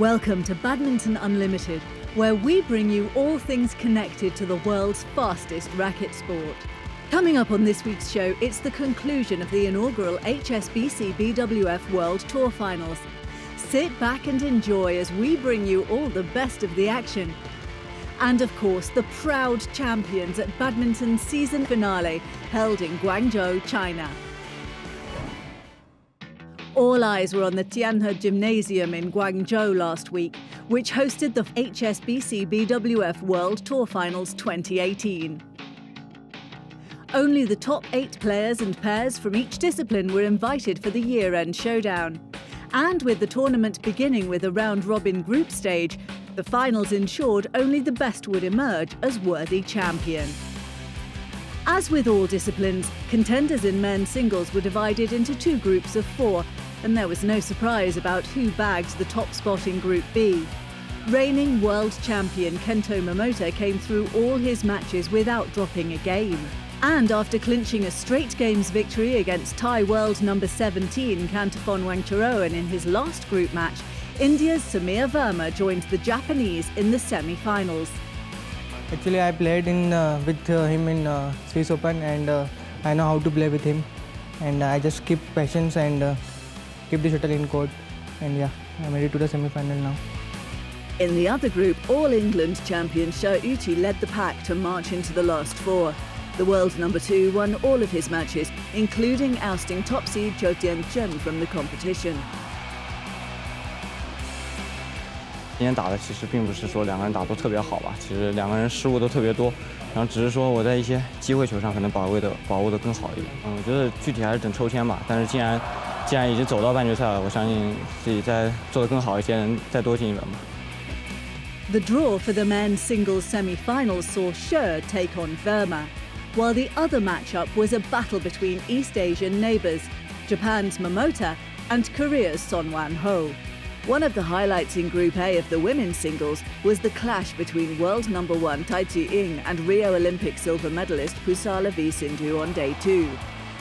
Welcome to Badminton Unlimited, where we bring you all things connected to the world's fastest racket sport. Coming up on this week's show, it's the conclusion of the inaugural HSBC BWF World Tour finals. Sit back and enjoy as we bring you all the best of the action. And of course, the proud champions at badminton's season finale, held in Guangzhou, China. All eyes were on the Tianhe Gymnasium in Guangzhou last week, which hosted the HSBC BWF World Tour Finals 2018. Only the top 8 players and pairs from each discipline were invited for the year-end showdown. And with the tournament beginning with a round-robin group stage, the finals ensured only the best would emerge as worthy champion. As with all disciplines, contenders in men's singles were divided into 2 groups of 4, and there was no surprise about who bagged the top spot in Group B. Reigning world champion Kento Momota came through all his matches without dropping a game. And after clinching a straight games victory against Thai world number 17 Kantafon Wangcharoen in his last group match, India's Samir Verma joined the Japanese in the semi-finals. Actually, I played with him in Swiss Open, and I know how to play with him. And I just keep patience and keep the shuttle in court. And yeah, I'm ready to the semi-final now. In the other group, All England champion Sher Uti led the pack to march into the last 4. The world number 2 won all of his matches, including ousting top seed Zhou Tianzhen from the competition. 今天打的其实并不是说两个人打都特别好吧，其实两个人失误都特别多，然后只是说我在一些机会球上可能把握得更好一点。我觉得具体还是等抽签吧。但是既然已经走到半决赛了，我相信自己再做得更好一些，能再多进一轮吧。 The draw for the men's singles semi-finals saw Sher take on Verma, while the other matchup was a battle between East Asian neighbours, Japan's Momota and Korea's Son Wan-ho. One of the highlights in Group A of the women's singles was the clash between world number 1 Tai Tzu-ying and Rio Olympic silver medalist Pusarla V. Sindhu on day 2.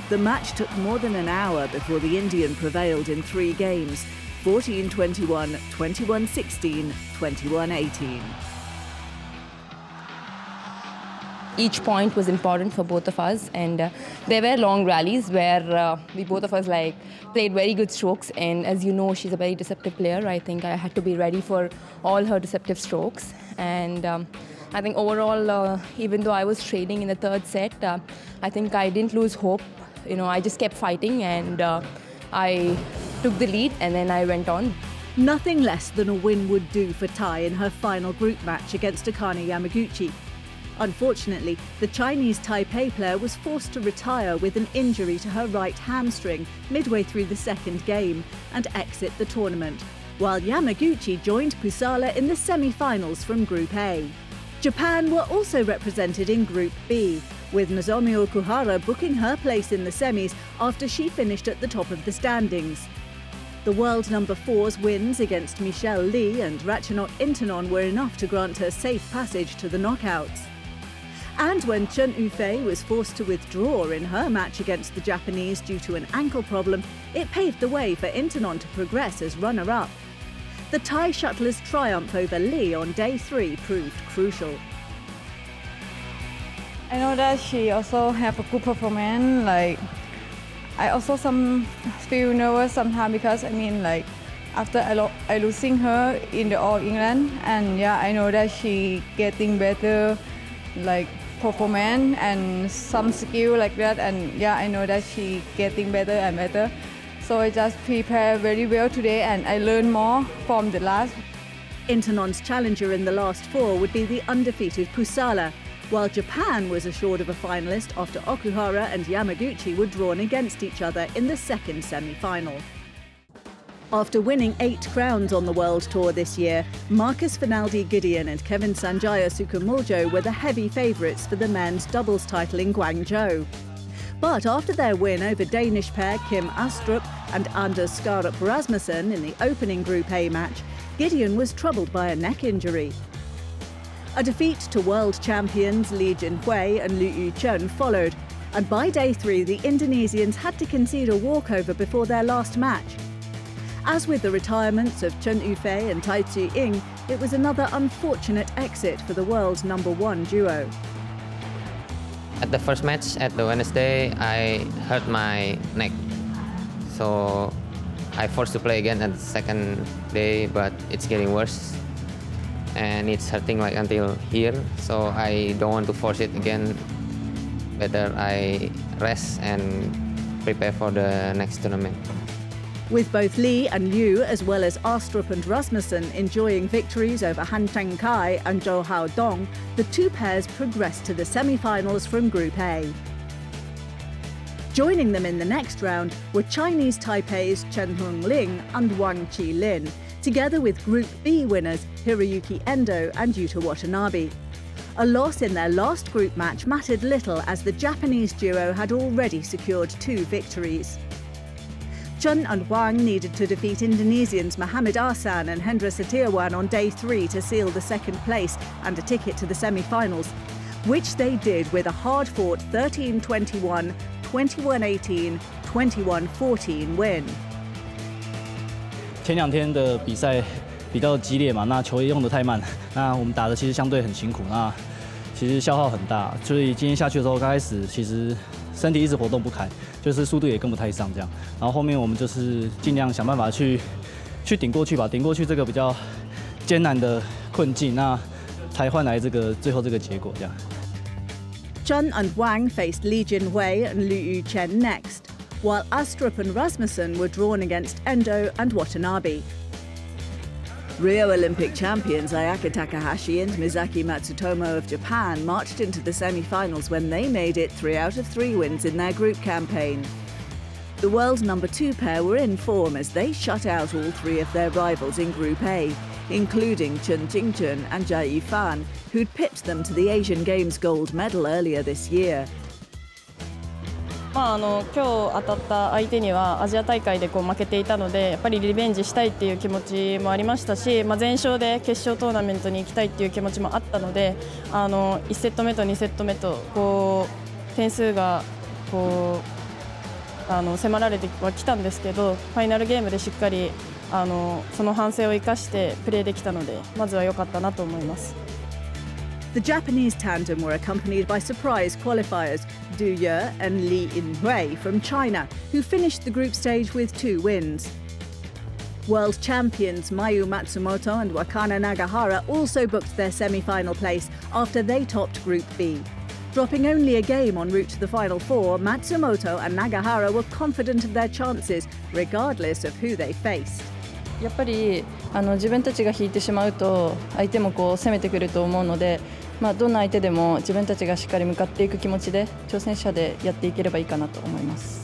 The match took more than an hour before the Indian prevailed in 3 games, 14-21, 21-16, 21-18. Each point was important for both of us, and there were long rallies where we both of us played very good strokes. And as you know, she's a very deceptive player. I think I had to be ready for all her deceptive strokes. And I think overall, even though I was trailing in the 3rd set, I think I didn't lose hope. You know, I just kept fighting, and I took the lead, and then I went on. Nothing less than a win would do for Tai in her final group match against Akane Yamaguchi. Unfortunately, the Chinese Taipei player was forced to retire with an injury to her right hamstring midway through the 2nd game and exit the tournament, while Yamaguchi joined Pusarla in the semi-finals from Group A. Japan were also represented in Group B, with Nozomi Okuhara booking her place in the semis after she finished at the top of the standings. The world number 4's wins against Michelle Lee and Ratchanok Intanon were enough to grant her safe passage to the knockouts. And when Chen Yufei was forced to withdraw in her match against the Japanese due to an ankle problem, it paved the way for Intanon to progress as runner-up. The Thai shuttler's triumph over Lee on day 3 proved crucial. I know that she also have a good performance. I also feel nervous sometimes because after I losing her in the All England, and yeah, I know that she getting better performance and some skill like that, and yeah, I know that she getting better and better. So I just prepare very well today, and I learn more from the last. Intanon's challenger in the last 4 would be the undefeated Pusarla, while Japan was assured of a finalist after Okuhara and Yamaguchi were drawn against each other in the 2nd semi-final. After winning 8 crowns on the World Tour this year, Marcus Finaldi Gideon and Kevin Sanjaya Sukamuljo were the heavy favourites for the men's doubles title in Guangzhou. But after their win over Danish pair Kim Astrup and Anders Skarup Rasmussen in the opening Group A match, Gideon was troubled by a neck injury. A defeat to world champions Lee Jinhui and Liu Yuchun followed, and by day 3 the Indonesians had to concede a walkover before their last match. As with the retirements of Chen Yufei and Tai Tzu Ying, it was another unfortunate exit for the world's #1 duo. At the first match at the Wednesday, I hurt my neck. So I forced to play again at the second day, but it's getting worse. And it's hurting like until here, so I don't want to force it again. Better I rest and prepare for the next tournament. With both Li and Liu, as well as Astrup and Rasmussen, enjoying victories over Han Tengkai and Zhou Haodong, the two pairs progressed to the semi-finals from Group A. Joining them in the next round were Chinese Taipei's Chen Hongling and Wang Qilin, together with Group B winners Hiroyuki Endo and Yuta Watanabe. A loss in their last group match mattered little, as the Japanese duo had already secured 2 victories. Chen and Wang needed to defeat Indonesians Mohamed Ahsan and Hendra Setiawan on day 3 to seal the second place and a ticket to the semi-finals, which they did with a hard-fought 13-21, 21-18, 21-14 win. 前2天的比赛比较激烈嘛，那球也用得太慢，那我们打的其实相对很辛苦，那其实消耗很大，所以今天下去的时候，刚开始其实身体一直活动不开，就是速度也跟不太上这样。然后后面我们就是尽量想办法去顶过去吧，顶过去这个比较艰难的困境，那才换来最后这个结果这样。Chen and Wang faced Li Jinhui and Liu Yuchen next, while Astrup and Rasmussen were drawn against Endo and Watanabe. Rio Olympic champions Ayaka Takahashi and Misaki Matsutomo of Japan marched into the semi-finals when they made it 3 out of 3 wins in their group campaign. The world's #2 pair were in form as they shut out all 3 of their rivals in Group A, including Chen Jingchen and Jia Yifan, who'd pipped them to the Asian Games gold medal earlier this year. 今日当たった相手にはアジア大会で負けていたので、やっぱりリベンジしたいっていう気持ちもありましたし、全勝で決勝トーナメントに行きたいっていう気持ちもあったので、1セット目と2セット目と点数が迫られてはきたんですけど、ファイナルゲームでしっかりその反省を生かしてプレーできたので、まずは良かったなと思います。The Japanese tandem were accompanied by surprise qualifiers Du Ye and Li Yinhui from China, who finished the group stage with 2 wins. World champions Mayu Matsumoto and Akane Nagahara also booked their semi-final place after they topped Group B. Dropping only a game en route to the Final Four, Matsumoto and Nagahara were confident of their chances, regardless of who they faced. やっぱり自分たちが引いてしまうと相手も攻めてくると思うので、どんな相手でも自分たちがしっかり向かっていく気持ちで挑戦者でやっていければいいかなと思います。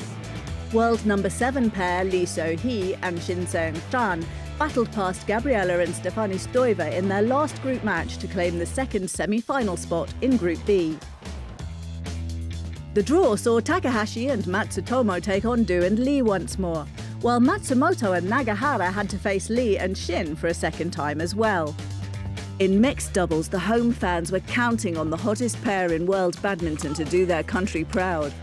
World #7 pair Li So-hee and Shin Seung-chan battled past Gabriela and Stefani Stoiva in their last group match to claim the second semi-final spot in Group B. The draw saw Takahashi and Matsutomo take on Du and Li once more, while Matsumoto and Nagahara had to face Li and Shin for a second time as well. In mixed doubles, the home fans were counting on the hottest pair in world badminton to do their country proud.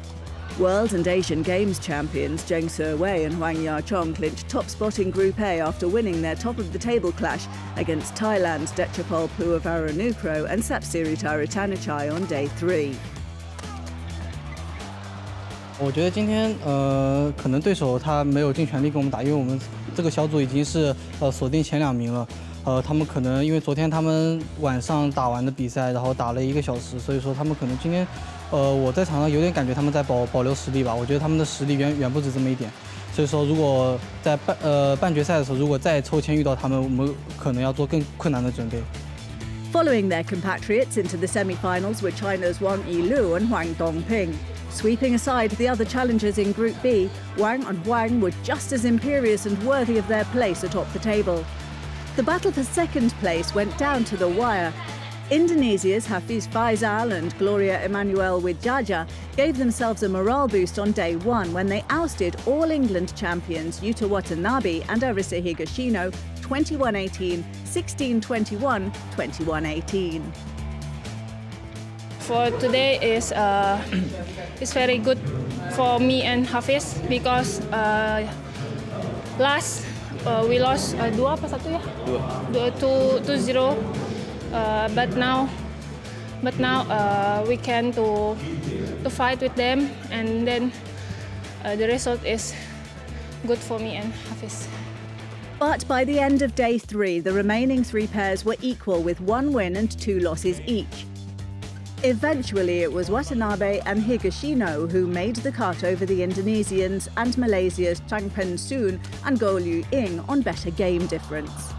World and Asian Games champions Zheng Se-wei and Huang Ya-chong clinched top spot in Group A after winning their top-of-the-table clash against Thailand's Dechapol Puavaranukroh and Sapsirita Ratanachai on day 3. 我觉得今天可能对手他没有尽全力跟我们打，因为我们这个小组已经是锁定前2名了。他们可能因为昨天他们晚上打完的比赛，然后打了1个小时，所以说他们可能今天我在场上有点感觉他们在保留实力吧。我觉得他们的实力远不止这么一点，所以说如果在半决赛的时候，如果再抽签遇到他们，我们可能要做更困难的准备。 Following their compatriots into the semi-finals were China's Wang Yilu and Huang Dongping. Sweeping aside the other challengers in Group B, Wang and Huang were just as imperious and worthy of their place atop the table. The battle for second place went down to the wire. Indonesia's Hafiz Faisal and Gloria Emanuel Widjaja gave themselves a morale boost on day 1 when they ousted All England champions Yuta Watanabe and Arisa Higashino 21-18, 16-21, 21-18. For today is very good for me and Hafiz because last we lost 2-1 ya? 2-0. But now we can to fight with them, and then the result is good for me and Hafiz. But by the end of day 3, the remaining 3 pairs were equal with 1 win and 2 losses each. Eventually, it was Watanabe and Higashino who made the cut over the Indonesians and Malaysia's Chang Pen Soon and Goh Liu Ying on better game difference.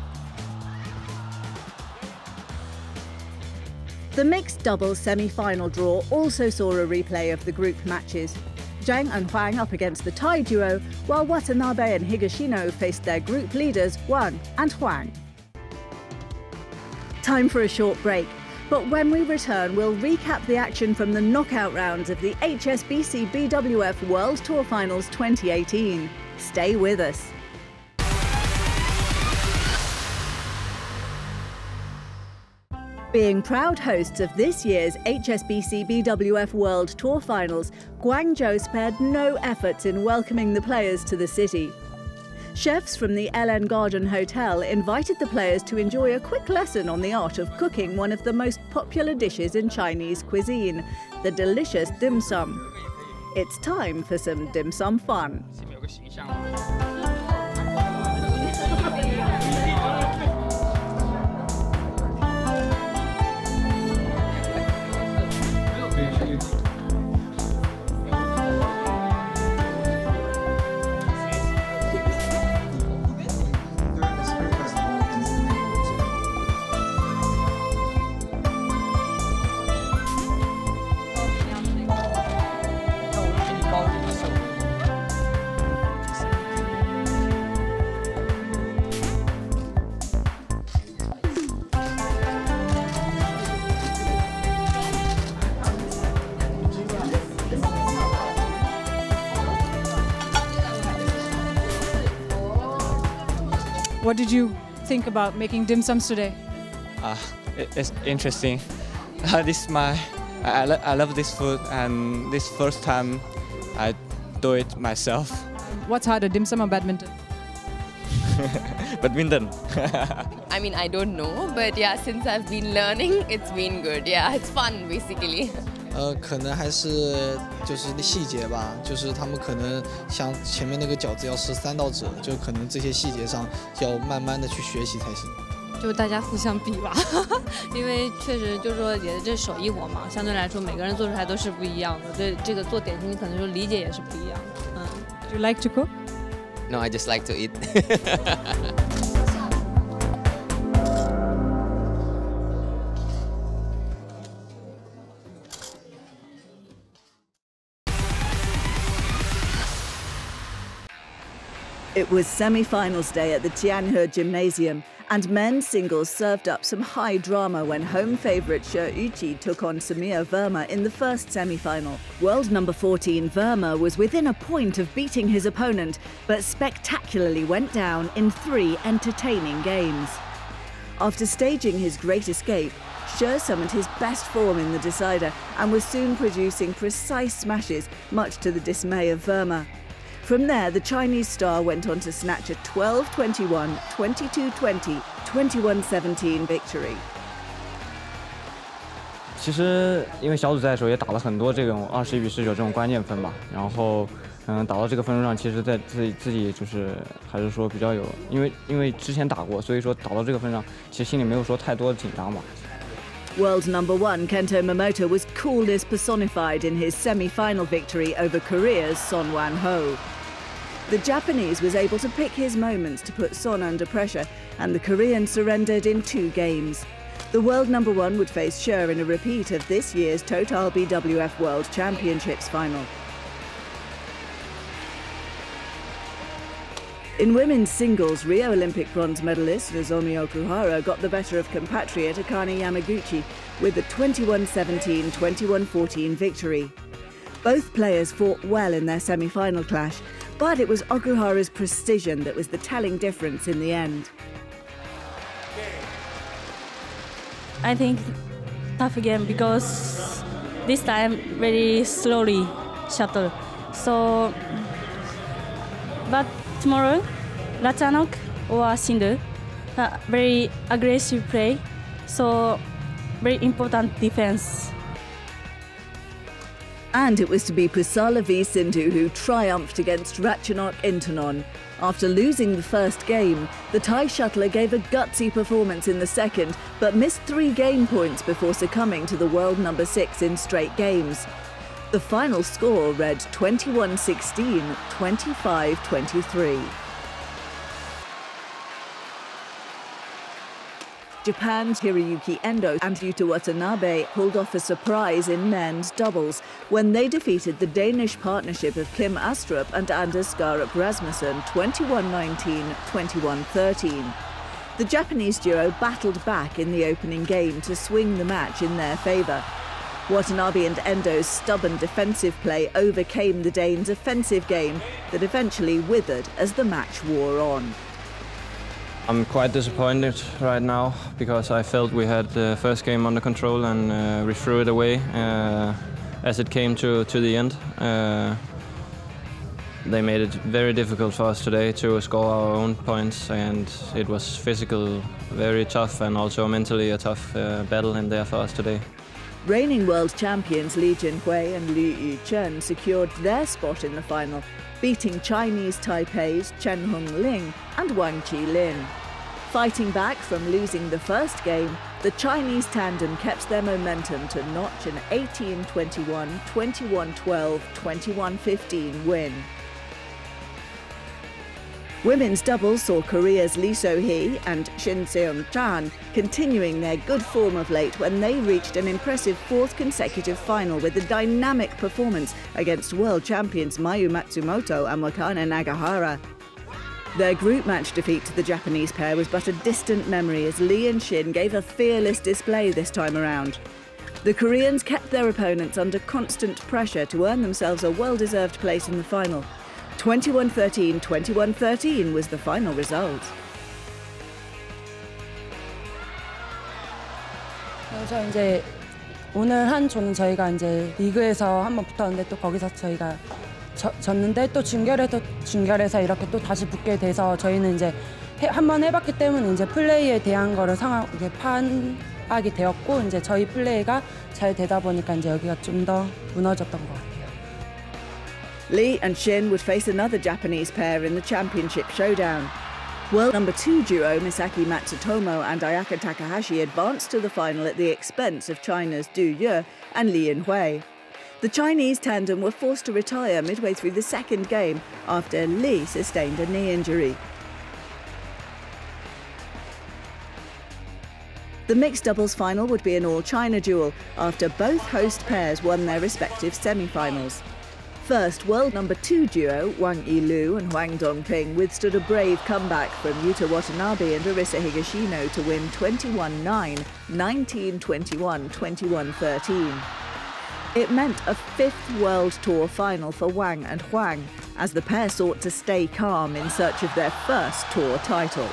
The mixed doubles semi-final draw also saw a replay of the group matches. Zhang and Huang up against the Thai duo, while Watanabe and Higashino faced their group leaders Wang and Huang. Time for a short break, but when we return we'll recap the action from the knockout rounds of the HSBC BWF World Tour Finals 2018. Stay with us. Being proud hosts of this year's HSBC BWF World Tour Finals, Guangzhou spared no efforts in welcoming the players to the city. Chefs from the LN Garden Hotel invited the players to enjoy a quick lesson on the art of cooking one of the most popular dishes in Chinese cuisine, the delicious dim sum. It's time for some dim sum fun. What did you think about making dim sums today? It's interesting. This is I love this food, and this first time I do it myself. What's harder, dim sum or badminton? Badminton. I mean, I don't know, but yeah, since I've been learning, it's been good. Yeah, it's fun basically. 可能还是就是细节吧，就是他们可能像前面那个饺子要13道褶，就可能这些细节上要慢慢的去学习才行。就大家互相比吧，因为确实就是说也这手艺活嘛，相对来说每个人做出来都是不一样的。对这个做点心，可能说理解也是不一样的。Do you like to cook? No, I just like to eat. It was semi-finals day at the Tianhe Gymnasium, and men's singles served up some high drama when home favourite She Yuqi took on Samir Verma in the first semi-final. World number 14 Verma was within a point of beating his opponent, but spectacularly went down in 3 entertaining games. After staging his great escape, She summoned his best form in the decider and was soon producing precise smashes, much to the dismay of Verma. From there, the Chinese star went on to snatch a 12-21, 22-20, 21-17 victory. 其实因为小组赛的时候也打了很多这种21比19这种关键分吧，然后打到这个分数上，其实在自己就是还是说比较有，因为之前打过，所以说打到这个分上，其实心里没有说太多的紧张吧。 World number 1 Kento Momota was coolness personified in his semi-final victory over Korea's Son Wan-ho. The Japanese was able to pick his moments to put Son under pressure, and the Korean surrendered in 2 games. The world number 1 would face She in a repeat of this year's Total BWF World Championships final. In women's singles, Rio Olympic bronze medalist Nozomi Okuhara got the better of compatriot Akane Yamaguchi with a 21-17, 21-14 victory. Both players fought well in their semi-final clash, but it was Okuhara's precision that was the telling difference in the end. I think tough game because this time very slowly shuttle. So, but tomorrow, Ratchanok or Sindhu. Very aggressive play, so very important defense. And it was to be Pusala v Sindhu who triumphed against Ratchanok Intanon. After losing the first game, the Thai shuttler gave a gutsy performance in the second, but missed 3 game points before succumbing to the world number 6 in straight games. The final score read 21-16, 25-23. Japan's Hiroyuki Endo and Yuta Watanabe pulled off a surprise in men's doubles when they defeated the Danish partnership of Kim Astrup and Anders Skarup Rasmussen 21-19, 21-13. The Japanese duo battled back in the opening game to swing the match in their favour. Watanabe and Endo's stubborn defensive play overcame the Danes' offensive game that eventually withered as the match wore on. I'm quite disappointed right now because I felt we had the first game under control and we threw it away as it came to the end. They made it very difficult for us today to score our own points, and it was physical, very tough, and also mentally a tough battle in there for us today. Reigning world champions Li Jinhui and Liu Yuchen secured their spot in the final, beating Chinese Taipei's Chen Hongling and Wang Qilin. Fighting back from losing the first game, the Chinese tandem kept their momentum to notch an 18-21, 21-12, 21-15 win. Women's doubles saw Korea's Lee So-hee and Shin Seung-chan continuing their good form of late when they reached an impressive 4th consecutive final with a dynamic performance against world champions Mayu Matsumoto and Wakane Nagahara. Their group match defeat to the Japanese pair was but a distant memory as Lee and Shin gave a fearless display this time around. The Koreans kept their opponents under constant pressure to earn themselves a well-deserved place in the final. 21-13, 21-13 was the final result. 그래서 이제 오늘 한 조는 저희가 이제 리그에서 한번 붙었는데 또 거기서 저희가 졌는데 또 준결에서 이렇게 또 다시 붙게 돼서 저희는 이제 한번 해봤기 때문에 이제 플레이에 대한 거를 이렇게 파악이 되었고 이제 저희 플레이가 잘 되다 보니까 이제 여기가 좀 더 무너졌던 것 같아요. Lee and Shin would face another Japanese pair in the championship showdown. World number 2 duo Misaki Matsutomo and Ayaka Takahashi advanced to the final at the expense of China's Du Yue and Li Yinhui. The Chinese tandem were forced to retire midway through the second game after Li sustained a knee injury. The mixed doubles final would be an all-China duel after both host pairs won their respective semi-finals. First, world number 2 duo Wang Yilu and Huang Dongping withstood a brave comeback from Yuta Watanabe and Arisa Higashino to win 21-9, 19-21, 21-13. It meant a 5th World Tour final for Wang and Huang as the pair sought to stay calm in search of their first tour title.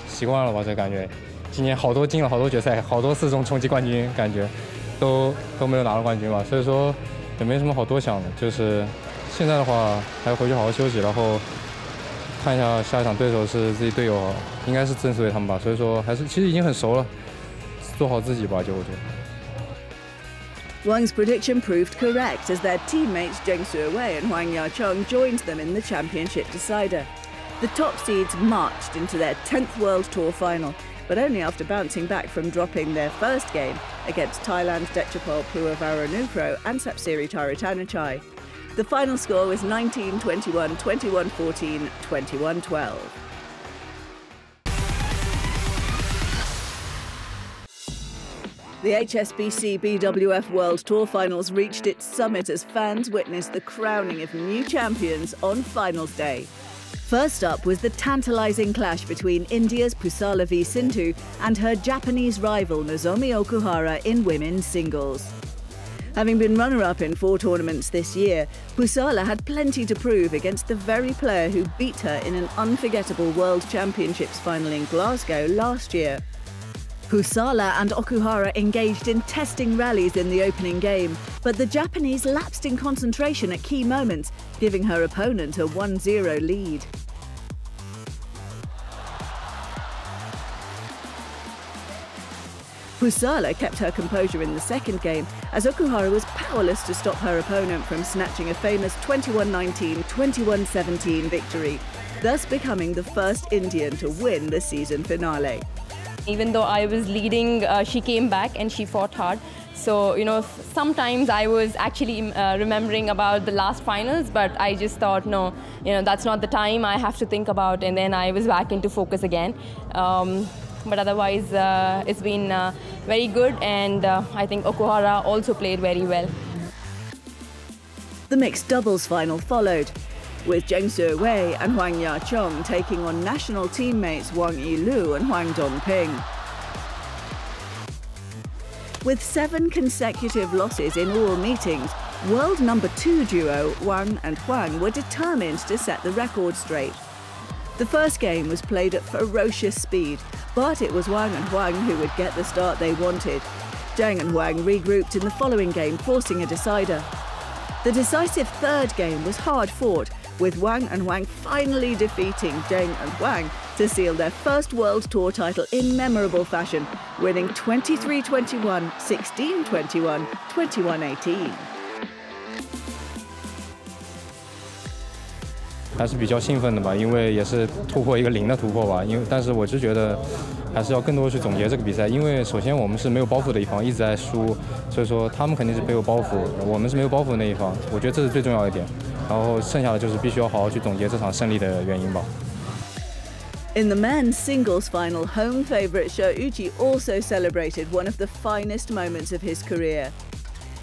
习惯了吧，这感觉。今年好多进了好多决赛，好多次这种冲击冠军，感觉都没有拿到冠军吧，所以说也没什么好多想的。就是现在的话，还要回去好好休息，然后看一下下一场对手是自己队友，应该是郑思维他们吧。所以说还是其实已经很熟了，做好自己吧，就我觉得。 Wang's prediction proved correct as their teammates Zheng Suiwei and Huang Yachong joined them in the championship decider. The top seeds marched into their 10th World Tour final, but only after bouncing back from dropping their first game against Thailand's Dechapol Puavaranukroh and Sapsiri Tarutanachai. The final score was 19-21, 21-14, 21-12. The HSBC BWF World Tour Finals reached its summit as fans witnessed the crowning of new champions on finals day. First up was the tantalising clash between India's Pusala v Sindhu and her Japanese rival Nozomi Okuhara in women's singles. Having been runner-up in 4 tournaments this year, Pusala had plenty to prove against the very player who beat her in an unforgettable World Championships final in Glasgow last year. Husala and Okuhara engaged in testing rallies in the opening game, but the Japanese lapsed in concentration at key moments, giving her opponent a 1-0 lead. Husala kept her composure in the second game, as Okuhara was powerless to stop her opponent from snatching a famous 21-19, 21-17 victory, thus becoming the first Indian to win the season finale. Even though I was leading, she came back and she fought hard. So, sometimes I was actually remembering about the last finals, but I just thought, no, that's not the time I have to think about, and then I was back into focus again. But otherwise, it's been very good, and I think Okuhara also played very well. The mixed doubles final followed, with Zheng Siwei and Huang Yachong taking on national teammates Wang Yilu and Huang Dongping. With 7 consecutive losses in all meetings, world number 2 duo Wang and Huang were determined to set the record straight. The first game was played at ferocious speed, but it was Wang and Huang who would get the start they wanted. Zheng and Huang regrouped in the following game, forcing a decider. The decisive third game was hard fought, with Wang and Huang finally defeating Zheng and Huang to seal their first World Tour title in memorable fashion, winning 23-21, 16-21, 21-18. 还是比较兴奋的吧，因为也是突破一个0的突破吧。但是我就觉得还是要更多去总结这个比赛，因为首先我们是没有包袱的一方，一直在输，所以说他们肯定是背有包袱，我们是没有包袱的那一方。我觉得这是最重要一点。然后剩下的就是必须要好好去总结这场胜利的原因吧。 In the men's singles final, home favourite Sho Uchi also celebrated one of the finest moments of his career.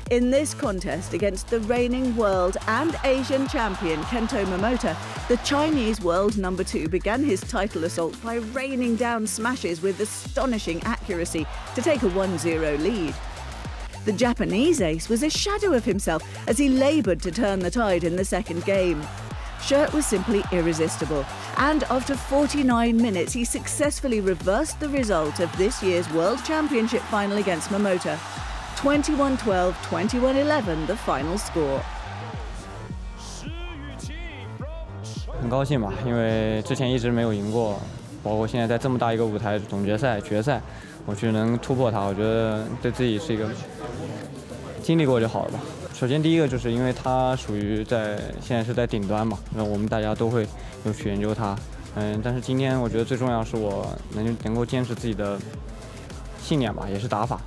In this contest against the reigning world and Asian champion Kento Momota, the Chinese world number 2 began his title assault by raining down smashes with astonishing accuracy to take a 1-0 lead. The Japanese ace was a shadow of himself as he laboured to turn the tide in the second game. Shirt was simply irresistible, and after 49 minutes he successfully reversed the result of this year's World Championship final against Momota. 21-12, 21-11 the final score. 很高兴吧，因为之前一直没有赢过，包括现在在这么大一个舞台总决赛、决赛，我觉得能突破它，我觉得对自己是一个经历过就好了吧。首先第一个就是因为它属于现在是在顶端嘛，那我们大家都会有去研究它。但是今天我觉得最重要是我能够坚持自己的信念吧，也是打法。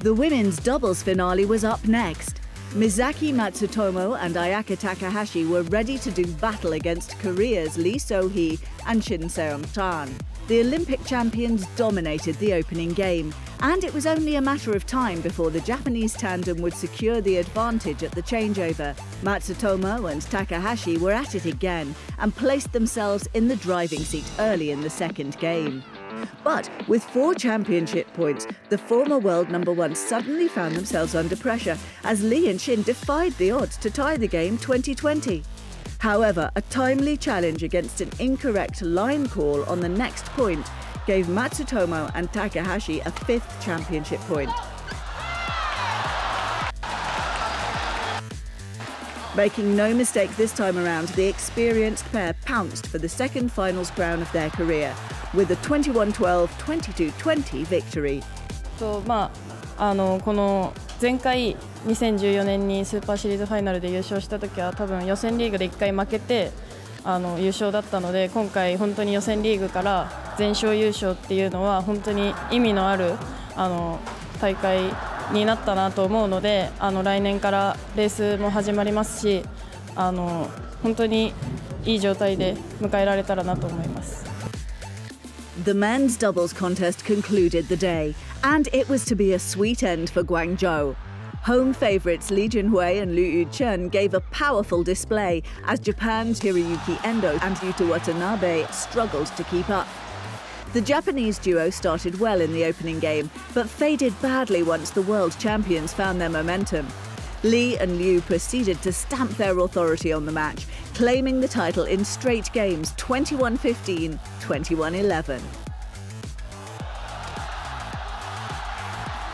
The women's doubles finale was up next. Mizaki Matsutomo and Ayaka Takahashi were ready to do battle against Korea's Lee So-hee and Shin Seong-chan. The Olympic champions dominated the opening game, and it was only a matter of time before the Japanese tandem would secure the advantage at the changeover. Matsutomo and Takahashi were at it again and placed themselves in the driving seat early in the second game. But with 4 championship points, the former world number 1 suddenly found themselves under pressure as Lee and Shin defied the odds to tie the game 20-20. However, a timely challenge against an incorrect line call on the next point gave Matsutomo and Takahashi a 5th championship point. Making no mistake this time around, the experienced pair pounced for the second finals crown of their career with a 21-12, 22-20 victory. この前回2014年にスーパーシリーズファイナルで優勝した時は多分予選リーグで1回負けて優勝だったので、今回本当に予選リーグから全勝優勝っていうのは本当に意味のある大会になったなと思うので、来年からレースも始まりますし、本当にいい状態で迎えられたらなと思います。 The men's doubles contest concluded the day, and it was to be a sweet end for Guangzhou. Home favourites Li Junhui and Liu Yuchen gave a powerful display as Japan's Hiroyuki Endo and Yuta Watanabe struggled to keep up. The Japanese duo started well in the opening game, but faded badly once the world champions found their momentum. Li and Liu proceeded to stamp their authority on the match, claiming the title in straight games 21-15, 21-11.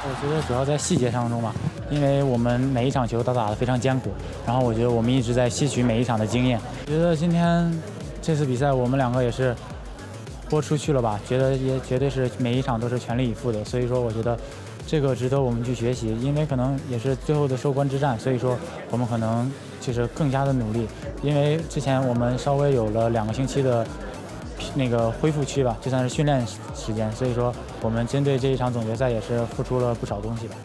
我觉得主要在细节当中吧，因为我们每一场球都打得非常艰苦，然后我觉得我们一直在吸取每一场的经验。我觉得今天这次比赛我们两个也是豁出去了吧，觉得也绝对是每一场都是全力以赴的，所以说我觉得这个值得我们去学习，因为可能也是最后的收官之战，所以说我们可能就是更加的努力，因为之前我们稍微有了2个星期的那个恢复期吧，就算是训练时间，所以说我们针对这一场总决赛也是付出了不少东西吧。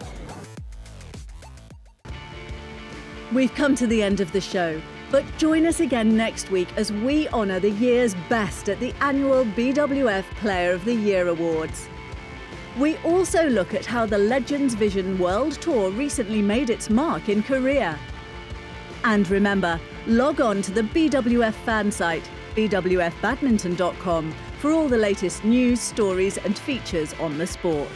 We've come to the end of the show, but join us again next week as we honour the year's best at the annual BWF Player of the Year Awards. We also look at how the Legends Vision World Tour recently made its mark in Korea. And remember, log on to the BWF fan site, bwfbadminton.com, for all the latest news, stories and features on the sport.